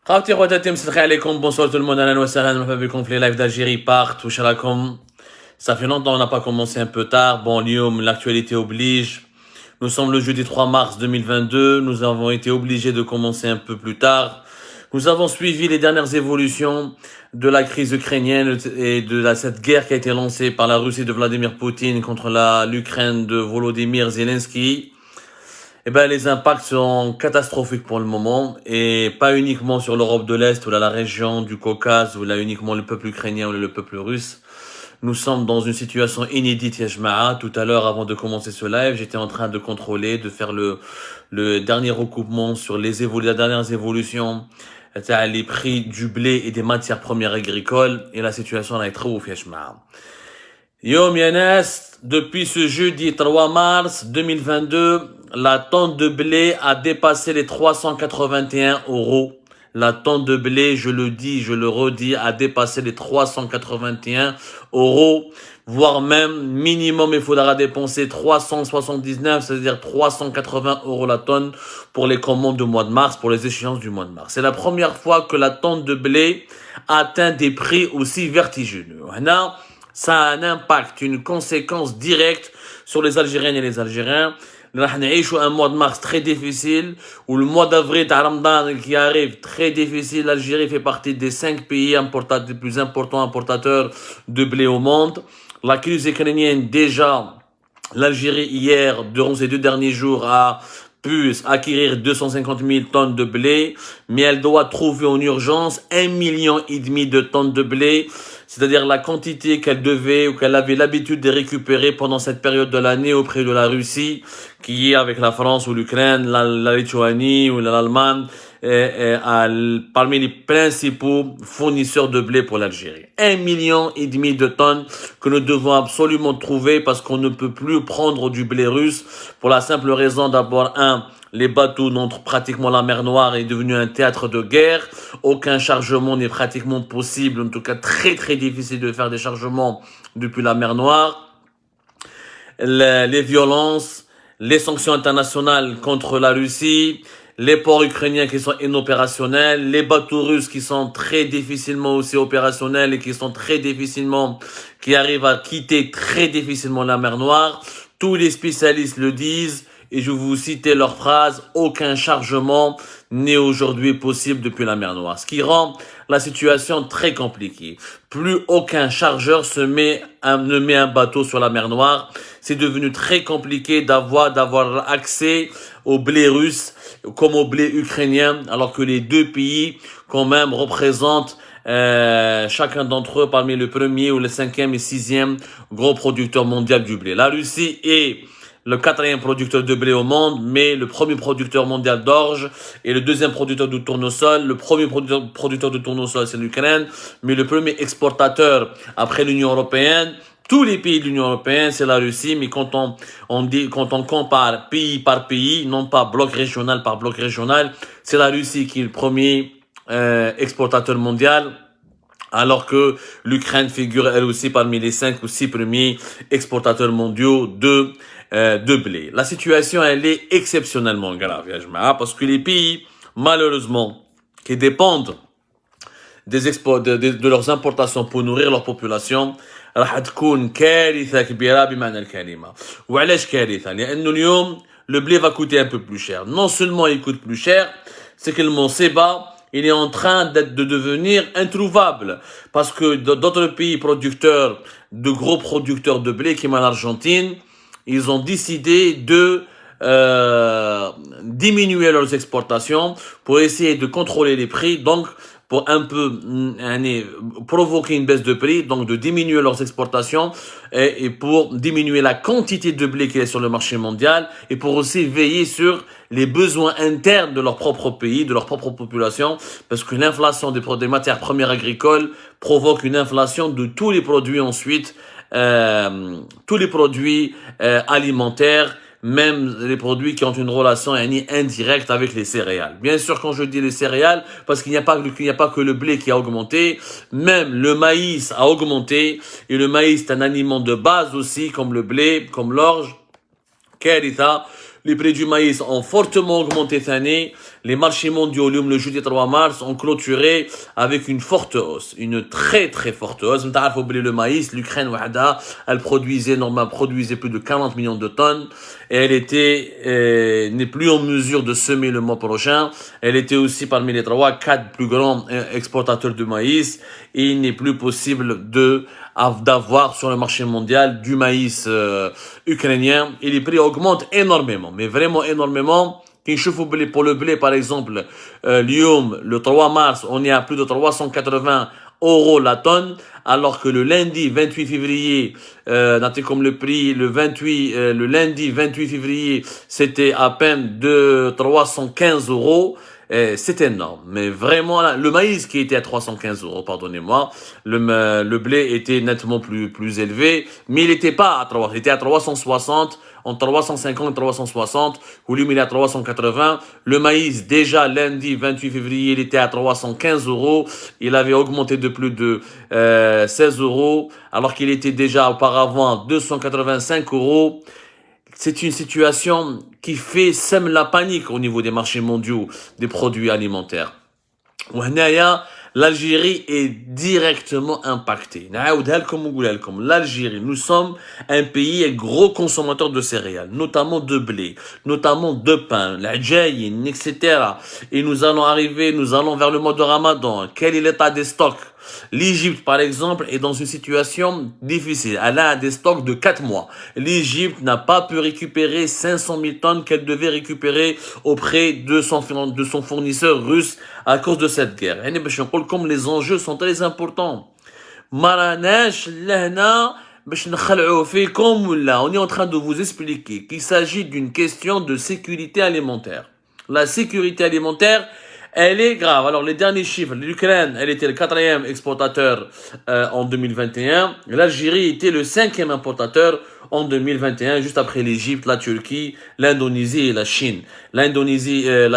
خاوتي خواتاتي مسلخي عليكم bonsoir tout le monde اهلا وسهلا مرحبا بكم في les lives d'Algérie part واش راكم ça fait longtemps on n'a pas commencé un peu tard bon Lyon l'actualité oblige nous sommes le jeudi 3 mars 2022 nous avons été obligés de commencer un peu plus tard nous avons suivi les dernières évolutions de la crise ukrainienne et de cette guerre qui a été lancée par la Russie de Vladimir Poutine contre l'Ukraine de Volodymyr Zelensky. Eh ben, les impacts sont catastrophiques pour le moment et pas uniquement sur l'Europe de l'Est ou là, la région du Caucase où là uniquement le peuple ukrainien ou le peuple russe. Nous sommes dans une situation inédite, Yajma'a. Tout à l'heure, avant de commencer ce live, j'étais en train de contrôler, de faire le dernier recoupement sur les dernières évolutions, les prix du blé et des matières premières agricoles et la situation est trop ouf, Yajma'a. Yom Yanes, depuis ce jeudi 3 mars 2022, la tonne de blé a dépassé les 381 €. La tonne de blé, je le dis, je le redis, a dépassé les 381 €, voire même minimum, il faudra dépenser 379, c'est-à-dire 380 € la tonne pour les commandes du mois de mars, pour les échéances du mois de mars. C'est la première fois que la tonne de blé atteint des prix aussi vertigineux. Ça a un impact, une conséquence directe sur les Algériennes et les Algériens. Nous allons un mois de mars très difficile, ou le mois d'avril Ramadan qui arrive très difficile. L'Algérie fait partie des 5 pays les plus importants importateurs de blé au monde. La crise ukrainienne, déjà, l'Algérie hier, durant ces 2 derniers jours, a pu acquérir 250 000 tonnes de blé, mais elle doit trouver en urgence 1,5 million de tonnes de blé, c'est-à-dire la quantité qu'elle devait ou qu'elle avait l'habitude de récupérer pendant cette période de l'année auprès de la Russie, qui est avec la France ou l'Ukraine, la Lituanie ou l'Allemagne, parmi les principaux fournisseurs de blé pour l'Algérie. 1,5 million de tonnes que nous devons absolument trouver parce qu'on ne peut plus prendre du blé russe pour la simple raison d'abord, les bateaux n'entrent pratiquement la mer Noire est devenu un théâtre de guerre. Aucun chargement n'est pratiquement possible, en tout cas très très difficile de faire des chargements depuis la mer Noire. Les violences, les sanctions internationales contre la Russie, les ports ukrainiens qui sont inopérationnels, les bateaux russes qui sont très difficilement aussi opérationnels et qui arrivent à quitter très difficilement la mer Noire. Tous les spécialistes le disent. Et je vais vous citer leur phrase, aucun chargement n'est aujourd'hui possible depuis la mer Noire. Ce qui rend la situation très compliquée. Plus aucun chargeur ne met un bateau sur la mer Noire. C'est devenu très compliqué d'avoir accès au blé russe comme au blé ukrainien, alors que les deux pays, quand même, représentent chacun d'entre eux parmi le premier ou le 5e et 6e gros producteur mondial du blé. La Russie est le 4e producteur de blé au monde, mais le premier producteur mondial d'orge et le 2e producteur de tournesol. Le premier producteur de tournesol, c'est l'Ukraine, mais le premier exportateur après l'Union européenne, tous les pays de l'Union européenne, c'est la Russie, mais quand on compare pays par pays, non pas bloc régional par bloc régional, c'est la Russie qui est le premier exportateur mondial, alors que l'Ukraine figure elle aussi parmi les 5 ou 6 premiers exportateurs mondiaux de blé. La situation, elle est exceptionnellement grave, parce que les pays, malheureusement, qui dépendent de leurs importations pour nourrir leur population, راح تكون كارثة كبيرة بمعنى الكلمة. وعلاش كارثة؟ لأنه اليوم le blé va coûter un peu plus cher. Non seulement il coûte plus cher, c'est que le Monseba, il est en train de devenir introuvable. Parce que d'autres pays producteurs, de gros producteurs de blé, comme l'Argentine, ils ont décidé de diminuer leurs exportations pour essayer de contrôler les prix, donc pour un peu provoquer une baisse de prix, donc de diminuer leurs exportations et pour diminuer la quantité de blé qui est sur le marché mondial et pour aussi veiller sur les besoins internes de leur propre pays, de leur propre population, parce que l'inflation des matières premières agricoles provoque une inflation de tous les produits ensuite, tous les produits alimentaires, même les produits qui ont une relation indirecte avec les céréales. Bien sûr, quand je dis les céréales, parce qu'il n'y a pas que le blé qui a augmenté, même le maïs a augmenté, et le maïs est un aliment de base aussi, comme le blé, comme l'orge. Karitha, Les prix du maïs ont fortement augmenté cette année. Les marchés mondiaux, le jeudi 3 mars, ont clôturé avec une forte hausse, une très très forte hausse. Vous savez, oublier le maïs, l'Ukraine, elle produisait plus de 40 millions de tonnes et elle n'est plus en mesure de semer le mois prochain. Elle était aussi parmi les 4 plus grands exportateurs de maïs et il n'est plus possible d'avoir sur le marché mondial du maïs ukrainien et les prix augmentent énormément, mais vraiment énormément. Pour le blé, par exemple, le 3 mars, on est à plus de 380 € la tonne, alors que le lundi 28 février, noté comme le prix, le lundi 28 février, c'était à peine de 315 €. C'est énorme, mais vraiment, le maïs qui était à 315 €, pardonnez-moi, le blé était nettement plus élevé, mais il était pas à 3, il était à 360, entre 350 et 360, ou lui, il est à 380. Le maïs, déjà, lundi 28 février, il était à 315 €, il avait augmenté de plus de 16 €, alors qu'il était déjà auparavant à 285 €. C'est une situation qui sème la panique au niveau des marchés mondiaux des produits alimentaires. L'Algérie est directement impactée. L'Algérie, nous sommes un pays gros consommateur de céréales, notamment de blé, notamment de pain, l'adjaïn, etc. Et nous allons vers le mois de Ramadan. Quel est l'état des stocks? L'Égypte, par exemple, est dans une situation difficile. Elle a des stocks de 4 mois. L'Égypte n'a pas pu récupérer 500 000 tonnes qu'elle devait récupérer auprès de son fournisseur russe à cause de cette guerre. Comme les enjeux sont très importants. On est en train de vous expliquer qu'il s'agit d'une question de sécurité alimentaire. La sécurité alimentaire, elle est grave. Alors, les derniers chiffres, l'Ukraine, elle était le 4e exportateur en 2021. L'Algérie était le 5e importateur en 2021, juste après l'Égypte, la Turquie, l'Indonésie et la Chine. La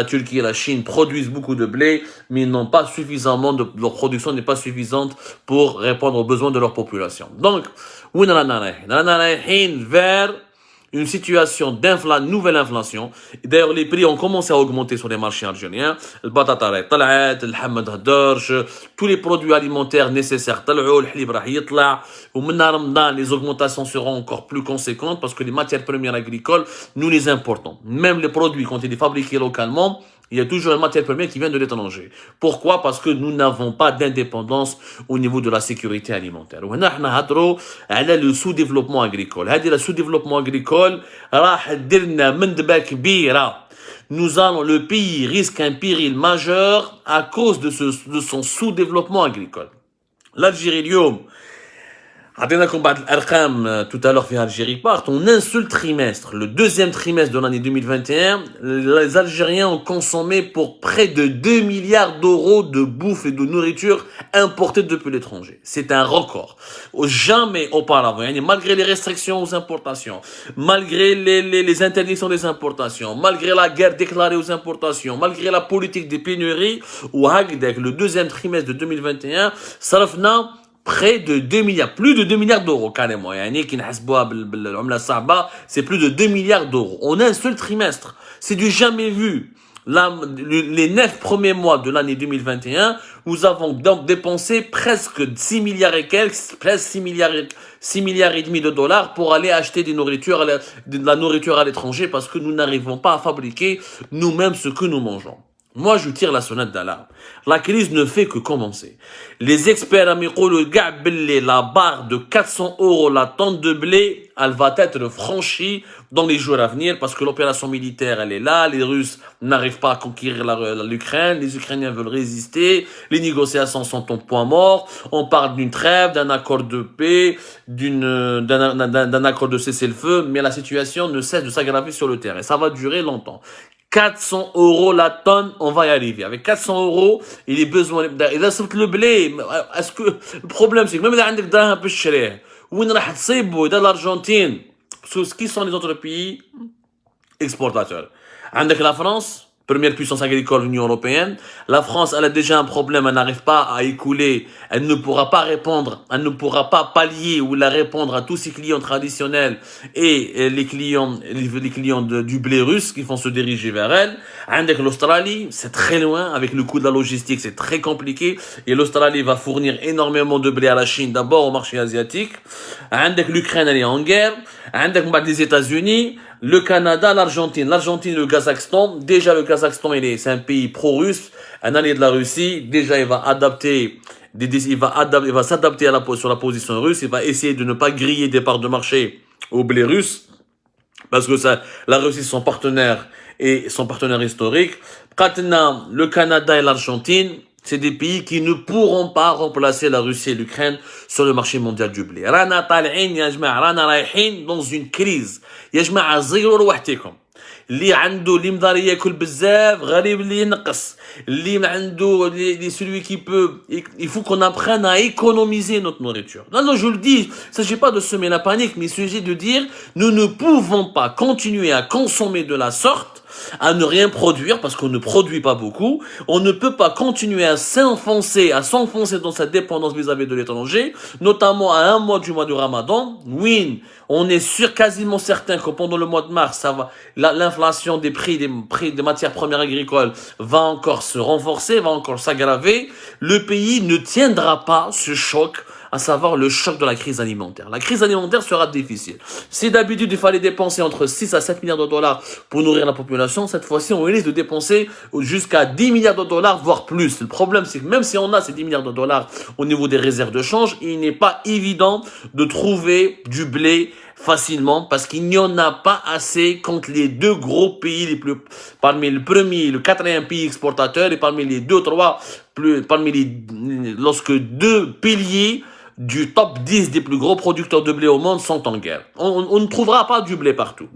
Turquie et la Chine produisent beaucoup de blé, mais ils n'ont pas suffisamment leur production n'est pas suffisante pour répondre aux besoins de leur population. Donc, vers une situation nouvelle inflation. D'ailleurs, les prix ont commencé à augmenter sur les marchés algériens. Le batata طلعت, الحمد هدرش, tous les produits alimentaires nécessaires طلعوا, الحليب راح يطلع. ومن رمضان, les augmentations seront encore plus conséquentes parce que les matières premières agricoles, nous les importons. Même les produits, quand ils sont fabriqués localement, il y a toujours une matière première qui vient de l'étranger. Pourquoi? Parce que nous n'avons pas d'indépendance au niveau de la sécurité alimentaire. Le sous-développement agricole. Le sous-développement agricole, le pays risque un péril majeur à cause de son sous-développement agricole. L'Algérie, tout à l'heure, fait Algérie part. En un seul trimestre, le deuxième trimestre de l'année 2021, les Algériens ont consommé pour près de 2 milliards d'euros de bouffe et de nourriture importée depuis l'étranger. C'est un record. Jamais auparavant, malgré les restrictions aux importations, malgré les interdictions des importations, malgré la guerre déclarée aux importations, malgré la politique des pénuries, le deuxième trimestre de 2021, Sarafna, près de 2 milliards, plus de 2 milliards d'euros, carrément. C'est plus de 2 milliards d'euros. On a un seul trimestre. C'est du jamais vu. Les 9 premiers mois de l'année 2021, nous avons donc dépensé presque 6 milliards et quelques, presque 6 milliards et demi de dollars pour aller acheter de la nourriture à l'étranger parce que nous n'arrivons pas à fabriquer nous-mêmes ce que nous mangeons. Moi, je tire la sonnette d'alarme. La crise ne fait que commencer. Les experts amicaux, la barre de 400 € la tonne de blé, elle va être franchie dans les jours à venir parce que l'opération militaire, elle est là. Les Russes n'arrivent pas à conquérir l'Ukraine. Les Ukrainiens veulent résister. Les négociations sont au point mort. On parle d'une trêve, d'un accord de paix, d'un accord de cessez-le-feu, mais la situation ne cesse de s'aggraver sur le terrain. Ça va durer longtemps. 400 € la tonne, on va y arriver. Avec 400 €, il est besoin, إذا صرت le blé, est-ce que, le problème, c'est que même إذا عندك دراهم باش تشريه, وين راح تصيبه إذا l'Argentine, qui sont les autres pays exportateurs? عندك la France, première puissance agricole de l'Union européenne. La France, elle a déjà un problème, elle n'arrive pas à écouler, elle ne pourra pas répondre, elle ne pourra pas pallier ou la répondre à tous ses clients traditionnels et les clients du blé russe qui vont se diriger vers elle. Avec l'Australie, c'est très loin, avec le coût de la logistique, c'est très compliqué et l'Australie va fournir énormément de blé à la Chine, d'abord au marché asiatique. Avec l'Ukraine, elle est en guerre. Avec les États-Unis, le Canada, l'Argentine, le Kazakhstan. Déjà, le Kazakhstan, c'est un pays pro-russe, un allié de la Russie. Déjà, il va s'adapter sur la position russe. Il va essayer de ne pas griller des parts de marché au blé russe. Parce que la Russie, son partenaire historique. Maintenant, le Canada et l'Argentine, c'est des pays qui ne pourront pas remplacer la Russie et l'Ukraine sur le marché mondial du blé. Rana tal'in, ya jma'a, rana رايحين dans une crise. يا جماعة زيروا روحتكم. اللي عنده اللي مضاري ياكل بزاف غريب اللي ينقص. اللي ما عنده celui qui peut, il faut qu'on apprenne à économiser notre nourriture. Non, je le dis, il ne s'agit pas de semer la panique, mais il s'agit de dire nous ne pouvons pas continuer à consommer de la sorte, à ne rien produire parce qu'on ne produit pas beaucoup. On ne peut pas continuer à s'enfoncer dans sa dépendance vis-à-vis de l'étranger, notamment à un mois du Ramadan. Oui, on est quasiment certain que pendant le mois de mars, l'inflation des prix des matières premières agricoles va encore se renforcer, va encore s'aggraver. Le pays ne tiendra pas ce choc, à savoir le choc de la crise alimentaire. La crise alimentaire sera difficile. Si d'habitude il fallait dépenser entre 6 à 7 milliards de dollars pour nourrir la population, cette fois-ci on risque de dépenser jusqu'à 10 milliards de dollars, voire plus. Le problème c'est que même si on a ces 10 milliards de dollars au niveau des réserves de change, il n'est pas évident de trouver du blé facilement parce qu'il n'y en a pas assez contre les deux gros pays parmi le premier, le quatrième pays exportateur et parmi les lorsque deux piliers du top 10 des plus gros producteurs de blé au monde sont en guerre. On ne trouvera pas du blé partout.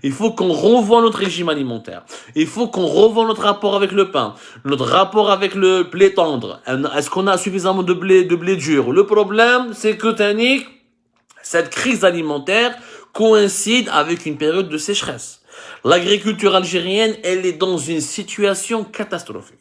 Il faut qu'on revoie notre régime alimentaire. Il faut qu'on revoie notre rapport avec le pain, notre rapport avec le blé tendre. Est-ce qu'on a suffisamment de blé dur? Le problème, c'est que cette crise alimentaire coïncide avec une période de sécheresse. L'agriculture algérienne, elle est dans une situation catastrophique.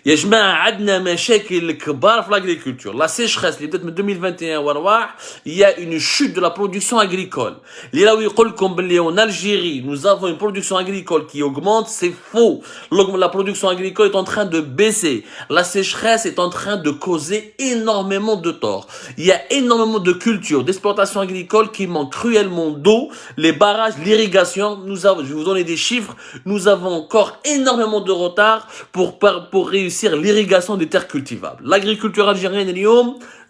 يا جماعة عندنا مشاكل كبار في l'agriculture. La sécheresse اللي بدات من 2021 ورواح, il y a une chute de la production agricole. اللي راهو يقول لكم باللي en Algérie, nous avons une production agricole qui augmente, c'est faux. La production agricole est en train de baisser. La sécheresse est en train de causer énormément de tort. Il y a énormément de cultures, d'exploitation agricole qui manquent cruellement d'eau, les barrages, l'irrigation. Je vais vous donner des chiffres. Nous avons encore énormément de retard pour réussir l'irrigation des terres cultivables. L'agriculture algérienne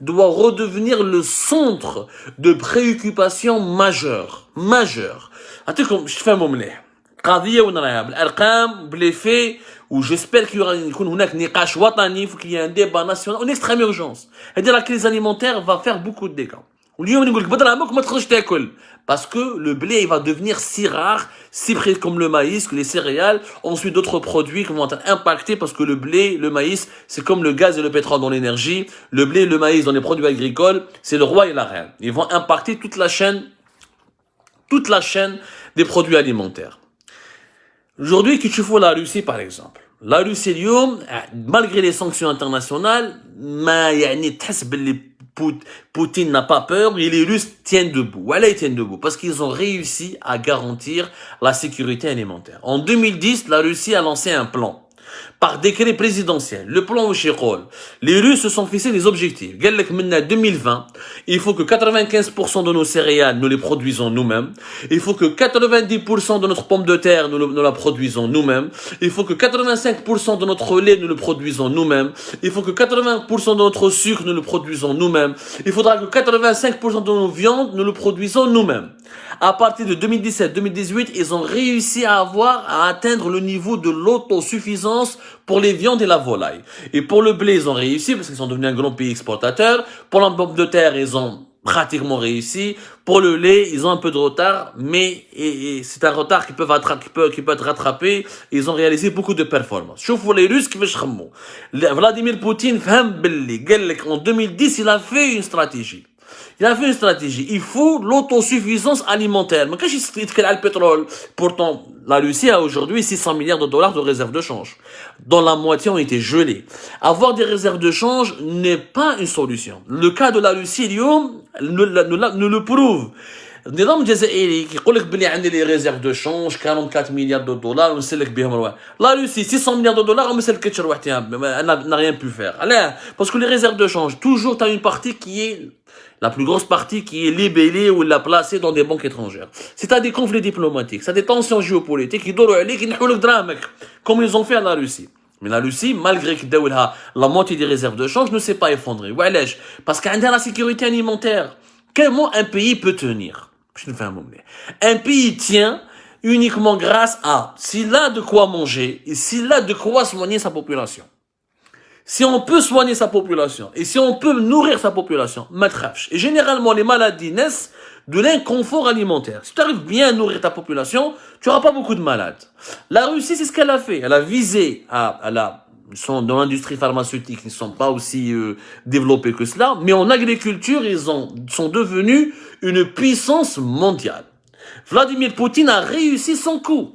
doit redevenir le centre de préoccupation majeure. Je fais un مليح. قضية ونراها بالأرقام بالفي وجespère qu'il يكون هناك نقاش وطني, faut qu'il y ait un débat national en extrême urgence. C'est-à-dire la crise alimentaire va faire beaucoup de dégâts. واليوم نقول لك بدرهمك ما تخرجش تاكل parce que le blé il va devenir si rare, si près comme le maïs, que les céréales, ensuite d'autres produits qui vont être impactés parce que le blé, le maïs, c'est comme le gaz et le pétrole dans l'énergie, le blé et le maïs dans les produits agricoles, c'est le roi et la reine. Ils vont impacter toute la chaîne des produits alimentaires. Aujourd'hui, que tu vois la Russie par exemple. La Russie, malgré les sanctions internationales, Poutine n'a pas peur et les Russes tiennent debout. Voilà, ils tiennent debout parce qu'ils ont réussi à garantir la sécurité alimentaire. En 2010, la Russie a lancé un plan par décret présidentiel. Le plan Chirol. Les Russes se sont fixés des objectifs. 2020, il faut que 95% de nos céréales, nous les produisons nous-mêmes. Il faut que 90% de notre pomme de terre, nous la produisons nous-mêmes. Il faut que 85% de notre lait, nous le produisons nous-mêmes. Il faut que 80% de notre sucre, nous le produisons nous-mêmes. Il faudra que 85% de nos viandes, nous le produisons nous-mêmes. À partir de 2017-2018, ils ont réussi à atteindre le niveau de l'autosuffisance pour les viandes et la volaille. Et pour le blé, ils ont réussi parce qu'ils sont devenus un grand pays exportateur. Pour la pomme de terre, ils ont pratiquement réussi. Pour le lait, ils ont un peu de retard, mais c'est un retard qui peut être rattrapé. Ils ont réalisé beaucoup de performances. شوفوا les Russes كيفاش يخمموا. Vladimir Poutine فهم باللي قال لك en 2010 il a fait une stratégie. Il a fait une stratégie. Il faut l'autosuffisance alimentaire. Mais quand il se le pétrole, pourtant, la Russie a aujourd'hui 600 milliards de dollars de réserves de change, dont la moitié ont été gelées. Avoir des réserves de change n'est pas une solution. Le cas de la Russie, Lyon, ne le prouve. النظام الجزائري كيقول لك بلي عندي لي ريزيرف دو شونج 44 مليار دو دولار ونسلك بهم رواح لا روسي 600 مليار دو دولار وما سلكتش رواحتها n'a rien pu faire علاه parce que les réserves de change toujours tu as une partie qui est la plus grosse partie qui est libellée ou la placée dans des banques étrangères. C'est à des conflits diplomatiques, c'est des tensions géopolitiques qui يدوروا عليك ينحوا لك دراهمك comme ils ont fait à la Russie. Mais la Russie, malgré qu'il ait la moitié des réserves de change, ne s'est pas effondrée. وعلاش parce qu'il y a la sécurité alimentaire. Comment un pays peut tenir? Un pays tient uniquement grâce à s'il a de quoi manger et s'il a de quoi soigner sa population. Si on peut soigner sa population et si on peut nourrir sa population, et généralement les maladies naissent de l'inconfort alimentaire. Si tu arrives bien à nourrir ta population, tu n'auras pas beaucoup de malades. La Russie, c'est ce qu'elle a fait. Elle a visé ils sont dans l'industrie pharmaceutique, ils ne sont pas aussi développés que cela, mais en agriculture, sont devenus une puissance mondiale. Vladimir Poutine a réussi son coup.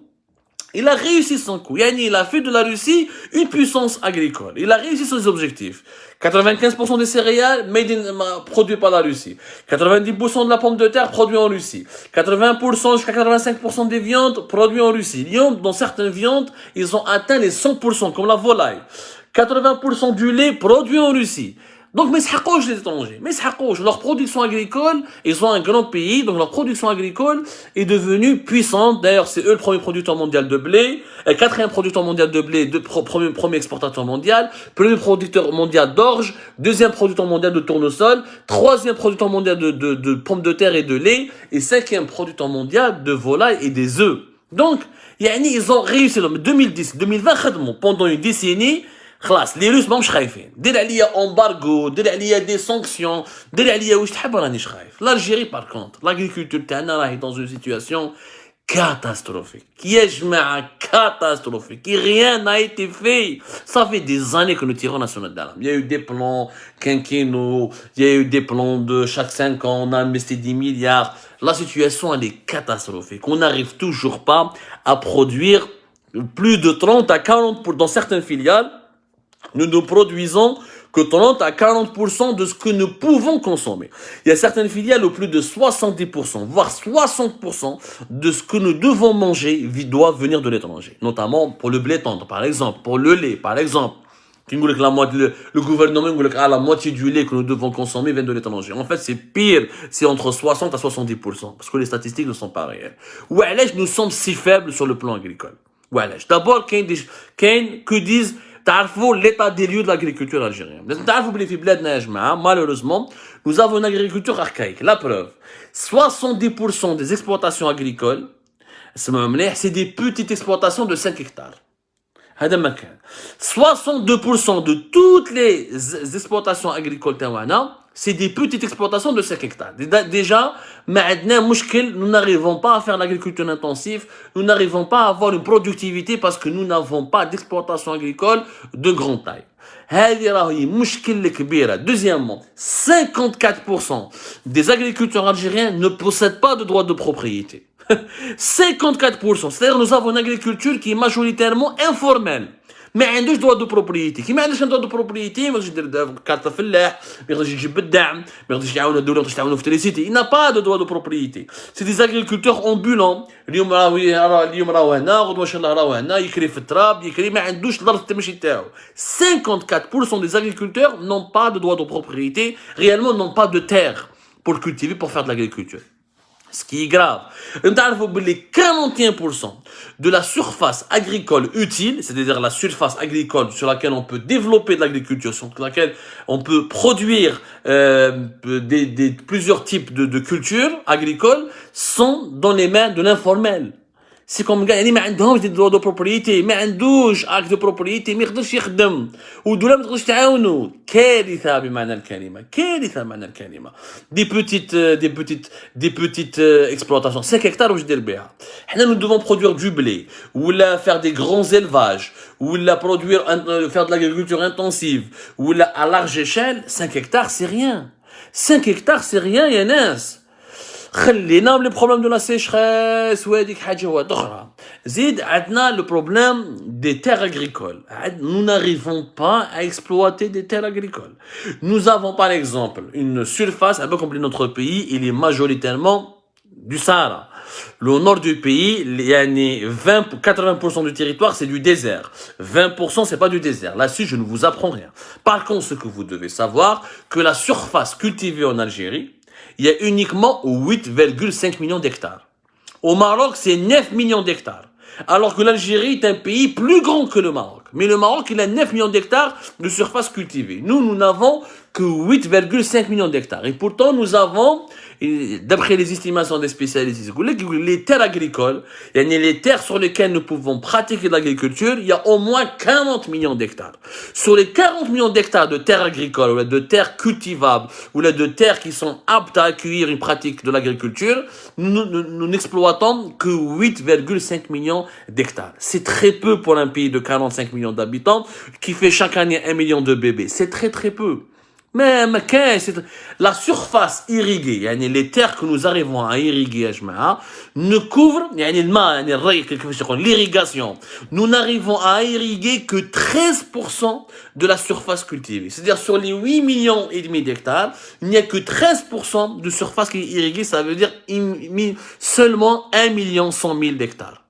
Il a réussi son coup. Il a fait de la Russie une puissance agricole. Il a réussi ses objectifs. 95% des céréales produits par la Russie. 90% de la pomme de terre produit en Russie. 80% jusqu'à 85% des viandes produites en Russie. Dans certaines viandes, ils ont atteint les 100%, comme la volaille. 80% du lait produit en Russie. Donc, mais les étrangers, leur production agricole, ils sont un grand pays, donc leur production agricole est devenue puissante. D'ailleurs, c'est eux le premier producteur mondial de blé, quatrième producteur mondial de blé, premier exportateur mondial, premier producteur mondial d'orge, deuxième producteur mondial de tournesol, troisième producteur mondial de pommes de terre et de lait, et cinquième producteur mondial de volaille et des œufs. Donc, ils ont réussi, 2010, 2020, pendant une décennie, خلاص les Russes ماهمش خايفين دير عليا امبارغو دير عليا دي سانكسيون دير عليا واش تحب رانيش خايف l'Algérie par contre l'agriculture تاعنا راهي dans une situation catastrophique يا جماعه catastrophique qui rien n'a été fait. Ça fait des années que nous tirons la sonnette d'alarme. Il y a eu des plans quinquennaux, il y a eu des plans de chaque 5 ans, on a investi 10 milliards. La situation elle est catastrophique. On n'arrive toujours pas à produire plus de 30 à 40 dans certaines filiales. Nous ne produisons que 30 à 40% de ce que nous pouvons consommer. Il y a certaines filiales où plus de 70%, voire 60% de ce que nous devons manger doit venir de l'étranger. Notamment pour le blé tendre, par exemple, pour le lait, par exemple. Le gouvernement dit que la moitié du lait que nous devons consommer vient de l'étranger. En fait, c'est pire, c'est entre 60 à 70%, parce que les statistiques ne sont pas réelles. Nous sommes si faibles sur le plan agricole. D'abord, que disent تعرفوا l'état des lieux de l'agriculture algérienne. تعرفوا بلي في بلادنا يا جماعه malheureusement nous avons une agriculture archaïque. La preuve, 70% des exploitations agricoles c'est des petites exploitations de 5 hectares. هذا ما كان 62% de toutes les exploitations agricoles تاعنا c'est des petites exploitations de 5 hectares. Déjà, nous n'arrivons pas à faire l'agriculture intensive, nous n'arrivons pas à avoir une productivité parce que nous n'avons pas d'exploitation agricole de grande taille. Deuxièmement, 54% des agriculteurs algériens ne possèdent pas de droit de propriété. 54%, c'est-à-dire nous avons une agriculture qui est majoritairement informelle. ما عندوش droit de propriété. كي ما عندوش droit de propriété ما يقدرش يدير كارت فلاح، ما يقدرش يجيب الدعم، ما يقدرش يعاون الدولة، ما يقدرش يعاونوا في التريسيتي. Il n'a pas de droit de propriété. C'est des agriculteurs ambulants. اليوم راهو هنا، غدوة ان شاء الله راهو هنا، يكري في التراب، يكري ما عندوش الأرض تمشي تاعو. 54% des agriculteurs n'ont pas de droit de propriété, réellement n'ont pas de terre pour cultiver, pour faire de l'agriculture. Ce qui est grave. 41% de la surface agricole utile, c'est-à-dire la surface agricole sur laquelle on peut développer de l'agriculture, sur laquelle on peut produire plusieurs types de cultures agricoles, sont dans les mains de l'informel. C'est comme gars, يعني ما عندهمش des droits de propriété, ما عندوش acte de propriété, ما يقدرش يخدم، والدولة ما تقدرش تعاونوا. كارثة بمعنى الكلمة، كارثة بمعنى الكلمة. Des petites exploitations. 5 hectares واش دير بها؟ حنا nous devons produire du blé, ou là faire des grands élevages, ou là faire de l'agriculture intensive, ou là à large échelle, 5 hectares c'est rien. 5 hectares, c'est rien, Yanas. خلينا les problèmes de la sécheresse وهذيك حاجة واحدة أخرى. زيد عندنا le problème des terres agricoles. Nous n'arrivons pas à exploiter des terres agricoles. Nous avons par exemple une surface, un peu comme notre pays, il est majoritairement du Sahara. Le nord du pays, il y a 80% du territoire, c'est du désert. 20%, c'est pas du désert. Là-dessus, je ne vous apprends rien. Par contre, ce que vous devez savoir, que la surface cultivée en Algérie, il y a uniquement 8,5 millions d'hectares. Au Maroc, c'est 9 millions d'hectares. Alors que l'Algérie est un pays plus grand que le Maroc. Mais le Maroc, il a 9 millions d'hectares de surface cultivée. Nous n'avons que 8,5 millions d'hectares. Et pourtant, nous avons, d'après les estimations des spécialistes, les terres agricoles, les terres sur lesquelles nous pouvons pratiquer de l'agriculture, il y a au moins 40 millions d'hectares. Sur les 40 millions d'hectares de terres agricoles, ou de terres cultivables, ou de terres qui sont aptes à accueillir une pratique de l'agriculture, nous n'exploitons que 8,5 millions d'hectares. C'est très peu pour un pays de 45 millions d'habitants qui fait chaque année 1 million de bébés. C'est très très peu. Mais la surface irriguée, les terres que nous arrivons à irriguer, ne couvrent, l'irrigation. Nous n'arrivons à irriguer que 13% de la surface cultivée. C'est-à-dire sur les 8 millions et demi d'hectares, il n'y a que 13% de surface qui est irriguée. Ça veut dire seulement 1 million 100 000 d'hectares.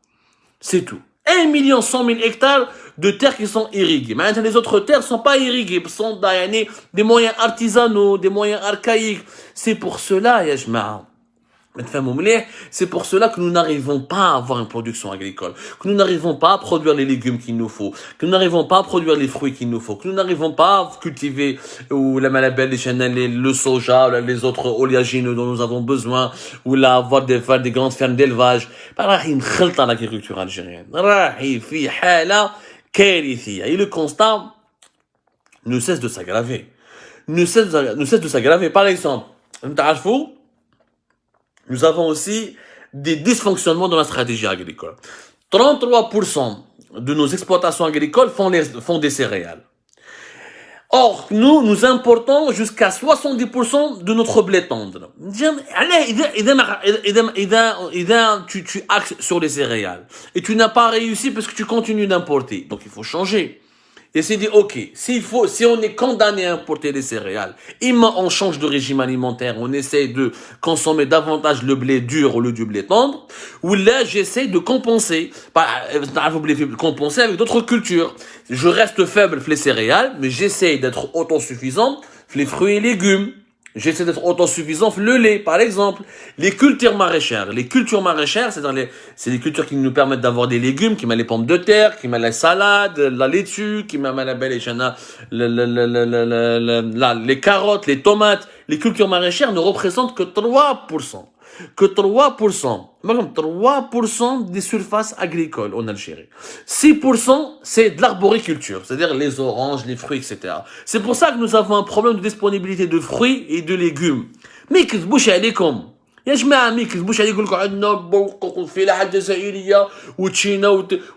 C'est tout. 1 million 100 000 hectares de terres qui sont irriguées. Maintenant, les autres terres ne sont pas irriguées, sont des moyens artisanaux, des moyens archaïques. C'est pour cela, c'est pour cela que nous n'arrivons pas à avoir une production agricole, que nous n'arrivons pas à produire les légumes qu'il nous faut, que nous n'arrivons pas à produire les fruits qu'il nous faut, que nous n'arrivons pas à cultiver ou la malabelle, le soja, ou les autres oléagineux dont nous avons besoin, ou là avoir faire des grandes fermes d'élevage. L'agriculture algérienne. Et le constat ne cesse de s'aggraver. Ne cesse de s'aggraver. Par exemple, nous avons aussi des dysfonctionnements dans la stratégie agricole. 33% de nos exploitations agricoles font des céréales. Or, nous importons jusqu'à 70% de notre blé tendre. Tu axes sur les céréales et tu n'as pas réussi parce que tu continues d'importer. Donc, il faut changer. Et c'est dit, ok, si on est condamné à importer des céréales, on change de régime alimentaire, on essaie de consommer davantage le blé dur au lieu du blé tendre, ou là, j'essaie de compenser avec d'autres cultures. Je reste faible les céréales, mais j'essaie d'être autosuffisant les fruits et légumes. J'essaie d'être autosuffisant, le lait, par exemple. Les cultures maraîchères, c'est des cultures qui nous permettent d'avoir des légumes, qui mettent les pommes de terre, qui mettent la salade, la laitue, qui mettent la belle les carottes, les tomates. Les cultures maraîchères ne représentent que 3%. Que 3%. 3% des surfaces agricoles en Algérie. 6%, c'est de l'arboriculture, c'est-à-dire les oranges, les fruits, etc. C'est pour ça que nous avons un problème de disponibilité de fruits et de légumes. Mais qu'est-ce que يا جماعه ما يكذبوش عليكم يقولوا عندنا بوق والفلاحه الجزائريه وتشينا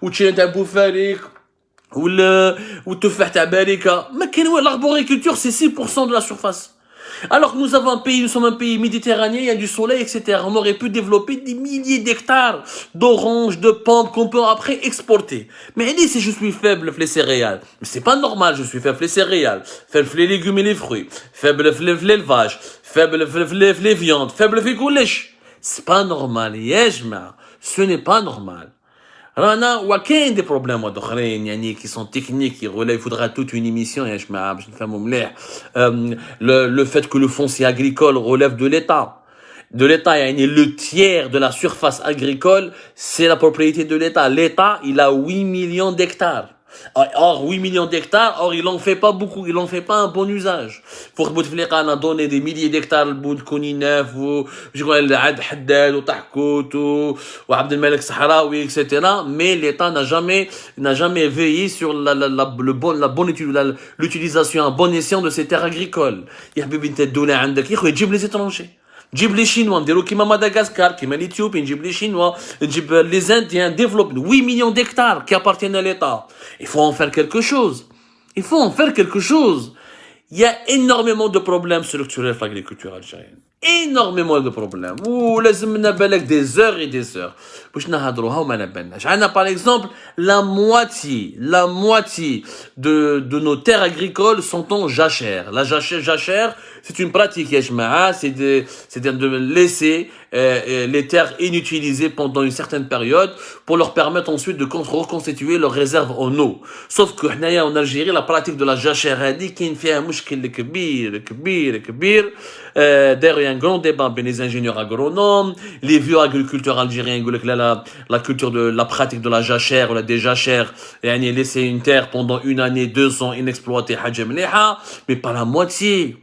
وتشينا تاع بوفاريك والتفاح تاع باريكا ما كاين والو. L'arboriculture c'est 6% de la surface. Alors que nous sommes un pays méditerranéen, il y a du soleil, etc. On aurait pu développer des milliers d'hectares d'oranges, de pommes qu'on peut après exporter. Mais elle dit, si je suis faible les céréales. Mais c'est pas normal, je suis faible les céréales, faible les légumes et les fruits, faible l'élevage, faible les viandes, faible les couliches. C'est pas normal, ce n'est pas normal. رانا وكاين دي بروبليم اخرين qui sont techniques qui relèvent, il faudra toute une émission يا جماعه باش نفهموا مليح. Le fait que le foncier agricole relève de l'État. Le tiers de la surface agricole, c'est la propriété de l'État. L'État, il a 8 millions d'hectares. Or, 8 millions d'hectares, or, il en fait pas beaucoup, il en fait pas un bon usage. Pour Bouteflika, on a donné des milliers d'hectares, le bout de Kouninef, ou, je crois, le Ad Haddad, ou Tahkout, ou Abd el-Malek Sahraoui, etc. Mais l'État n'a jamais veillé sur l'utilisation, un bon escient de ces terres agricoles. Il y a Bibi Ntedoula, عندك, يجيب les étrangers. نجيب les Chinois, نديرو كيما مدغاسكار, كيما l'Éthiopie, نجيب les Chinois, نجيب les Indiens, développent 8 millions d'hectares qui appartiennent à l'État. Il faut en faire quelque chose. il y a énormément de problèmes structurels dans l'agriculture algérienne. Énormément de problèmes. Ouh, لازمنا بالك des heures et des heures. باش نهضروها وما نباناش. عندنا par exemple la moitié de nos terres agricoles sont en jachère. La jachère, c'est une pratique, ya jma'a, c'est de laisser les terres inutilisées pendant une certaine période pour leur permettre ensuite de reconstituer leurs réserves en eau. Sauf que en Algérie, la pratique de la jachère هذه كاين فيها مشكل كبير. D'ailleurs, il y a un grand débat avec les ingénieurs agronomes, les vieux agriculteurs algériens, la culture de la pratique de la jachère ou la déjachère, et laisser une terre pendant 1 année, 2 ans inexploitée, mais pas la moitié.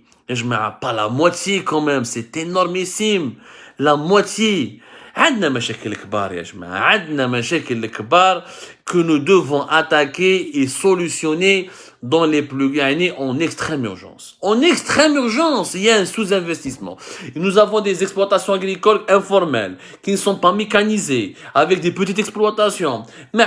Pas la moitié quand même, c'est énormissime. La moitié. عندنا مشاكل كبار يا جماعة. عندنا مشاكل كبار que nous devons attaquer et solutionner dans les plus, en extrême urgence. En extrême urgence, il y a un sous-investissement. Nous avons des exploitations agricoles informelles, qui ne sont pas mécanisées, avec des petites exploitations. Mais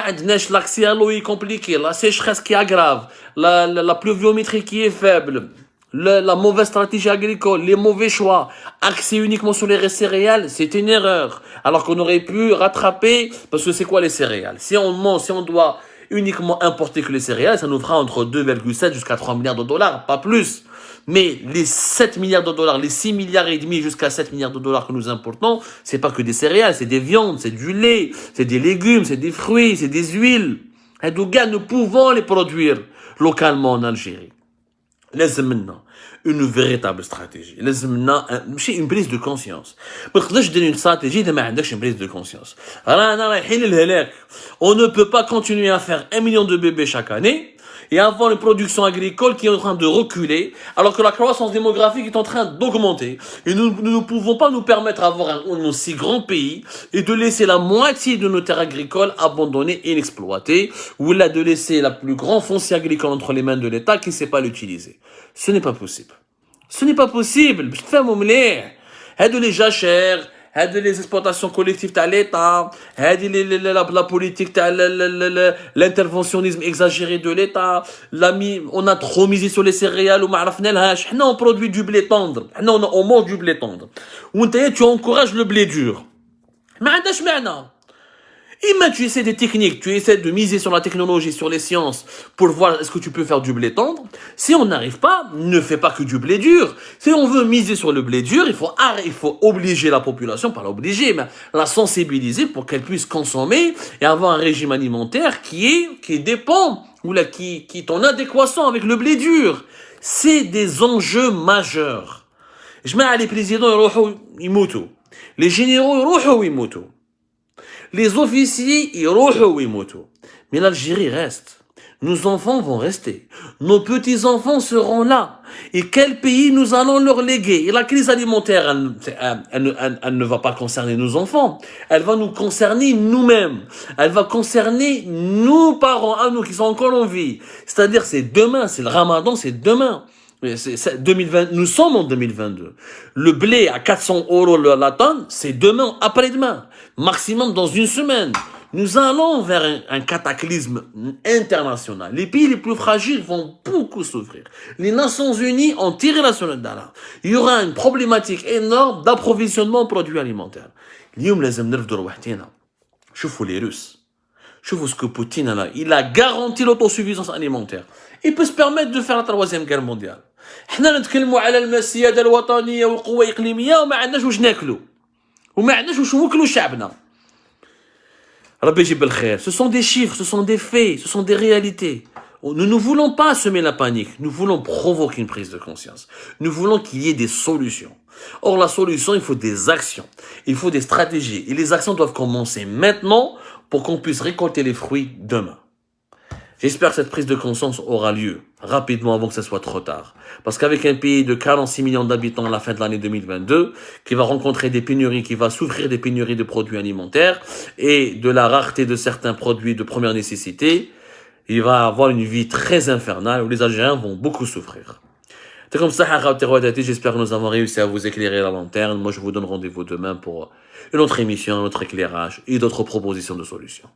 l'accès à l'eau est compliqué, la sécheresse qui aggrave, la pluviométrie qui est faible, la mauvaise stratégie agricole, les mauvais choix, axer uniquement sur les céréales, c'est une erreur. Alors qu'on aurait pu rattraper, parce que c'est quoi les céréales? Si on doit uniquement importer que les céréales, ça nous fera entre 2,7 jusqu'à 3 milliards de dollars, pas plus. Mais les 7 milliards de dollars, les 6 milliards et demi jusqu'à 7 milliards de dollars que nous importons, c'est pas que des céréales, c'est des viandes, c'est du lait, c'est des légumes, c'est des fruits, c'est des huiles. Et donc, nous pouvons les produire localement en Algérie. لازمنا une véritable stratégie. لازمنا ماشي une prise de conscience. ما تقدرش دير une stratégie إذا ما عندكش une prise de conscience. رانا رايحين للهلاك. On ne peut pas continuer à faire 1 million de bébés chaque année et avoir une production agricole qui est en train de reculer alors que la croissance démographique est en train d'augmenter. Et nous ne pouvons pas nous permettre d'avoir un aussi grand pays et de laisser la moitié de nos terres agricoles abandonnées et inexploitées ou là de laisser la plus grande foncier agricole entre les mains de l'État qui ne sait pas l'utiliser. Ce n'est pas possible. Ce n'est pas possible. باش تفهموا مليح. هادو les jachères, هادو les exploitations collectives تاع l'État, هادي la politique تاع l'interventionnisme exagéré de l'État, on a trop misé sur les céréales وما عرفنالهاش. حنا on produit du blé tendre. حنا on mange du blé tendre. وانت tu encourages le blé dur. ما عندهاش معنى. Imagine, tu essaies des techniques, tu essaies de miser sur la technologie, sur les sciences, pour voir est-ce que tu peux faire du blé tendre. Si on n'arrive pas, ne fais pas que du blé dur. Si on veut miser sur le blé dur, il faut obliger la population, pas l'obliger, mais la sensibiliser pour qu'elle puisse consommer et avoir un régime alimentaire qui dépend, ou là, qui est en adéquation avec le blé dur. C'est des enjeux majeurs. Je mets les présidents, ils moutent. Les généraux, ils moutent. Les officiers, ils rohou. Mais l'Algérie reste. Nos enfants vont rester. Nos petits-enfants seront là. Et quel pays nous allons leur léguer? Et la crise alimentaire, elle ne va pas concerner nos enfants. Elle va nous concerner nous-mêmes. Elle va concerner nos parents, à nous qui sont encore en vie. C'est-à-dire, c'est demain. C'est le Ramadan, c'est demain. 2020, nous sommes en 2022. Le blé à 400 € la tonne, c'est demain, après-demain. Maximum dans une semaine. Nous allons vers un cataclysme international. Les pays les plus fragiles vont beaucoup souffrir. Les Nations Unies ont tiré la sonnette d'alarme. Il y aura une problématique énorme d'approvisionnement en produits alimentaires. اليوم لازم نرفدوا روحتنا. شوفوا les Russes. شوفوا ce que Poutine là. Il a garanti l'autosuffisance alimentaire. Il peut se permettre de faire la 3e guerre mondiale. احنا نتكلموا على السيادة الوطنية والقوة الإقليمية وما عندناش واش ناكلوا. وما عندناش واش نوكلوا شعبنا. ربي يجيب الخير. Ce sont des chiffres, ce sont des faits, ce sont des réalités. Nous ne voulons pas semer la panique. Nous voulons provoquer une prise de conscience. Nous voulons qu'il y ait des solutions. Or, la solution, il faut des actions. Il faut des stratégies. Et les actions doivent commencer maintenant pour qu'on puisse récolter les fruits demain. J'espère que cette prise de conscience aura lieu rapidement avant que ce soit trop tard. Parce qu'avec un pays de 46 millions d'habitants à la fin de l'année 2022, qui va rencontrer des pénuries, qui va souffrir des pénuries de produits alimentaires et de la rareté de certains produits de première nécessité, il va avoir une vie très infernale où les Algériens vont beaucoup souffrir. C'est comme ça, j'espère que nous avons réussi à vous éclairer la lanterne. Moi, je vous donne rendez-vous demain pour une autre émission, un autre éclairage et d'autres propositions de solutions.